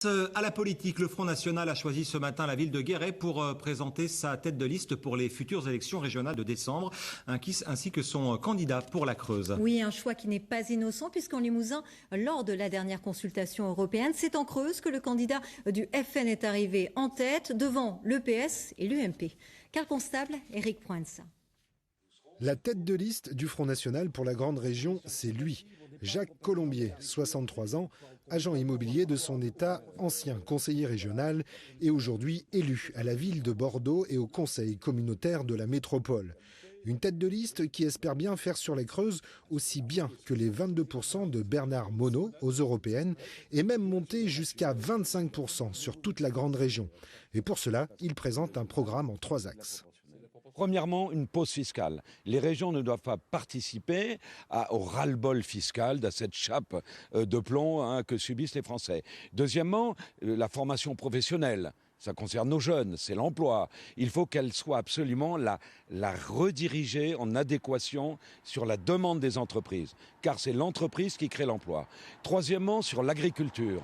À la politique, le Front National a choisi ce matin la ville de Guéret pour présenter sa tête de liste pour les futures élections régionales de décembre, ainsi que son candidat pour la Creuse. Oui, un choix qui n'est pas innocent puisqu'en Limousin, lors de la dernière consultation européenne, c'est en Creuse que le candidat du FN est arrivé en tête devant le PS et l'UMP. Carl Constable, Éric Proença. La tête de liste du Front National pour la grande région, c'est lui, Jacques Colombier, 63 ans, agent immobilier de son État, ancien conseiller régional et aujourd'hui élu à la ville de Bordeaux et au conseil communautaire de la métropole. Une tête de liste qui espère bien faire sur les Creuses aussi bien que les 22% de Bernard Monod aux européennes et même monter jusqu'à 25% sur toute la grande région. Et pour cela, il présente un programme en 3 axes. Premièrement, une pause fiscale. Les régions ne doivent pas participer au ras-le-bol fiscal, à cette chape de plomb que subissent les Français. Deuxièmement, la formation professionnelle. Ça concerne nos jeunes, c'est l'emploi. Il faut qu'elle soit absolument la rediriger en adéquation sur la demande des entreprises, car c'est l'entreprise qui crée l'emploi. Troisièmement, sur l'agriculture.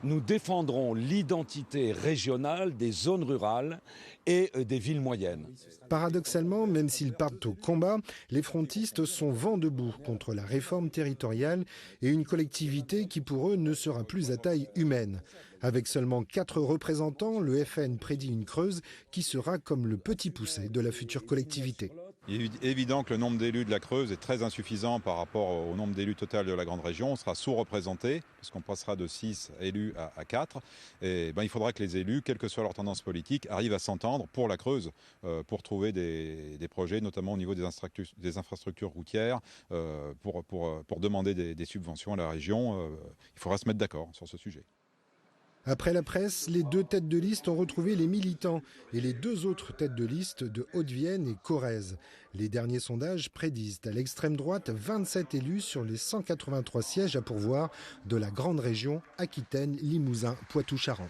Nous défendrons l'identité régionale des zones rurales et des villes moyennes. Paradoxalement, même s'ils partent au combat, les frontistes sont vent debout contre la réforme territoriale et une collectivité qui pour eux ne sera plus à taille humaine. Avec seulement 4 représentants, le FN prédit une Creuse qui sera comme le petit poucet de la future collectivité. Il est évident que le nombre d'élus de la Creuse est très insuffisant par rapport au nombre d'élus total de la grande région. On sera sous-représenté, puisqu'on passera de 6 élus à 4. Et il faudra que les élus, quelle que soit leur tendance politique, arrivent à s'entendre pour la Creuse, pour trouver des projets, notamment au niveau des infrastructures routières, pour demander des subventions à la région. Il faudra se mettre d'accord sur ce sujet. Après la presse, les 2 têtes de liste ont retrouvé les militants et les 2 autres têtes de liste de Haute-Vienne et Corrèze. Les derniers sondages prédisent à l'extrême droite 27 élus sur les 183 sièges à pourvoir de la grande région Aquitaine, Limousin, Poitou-Charentes.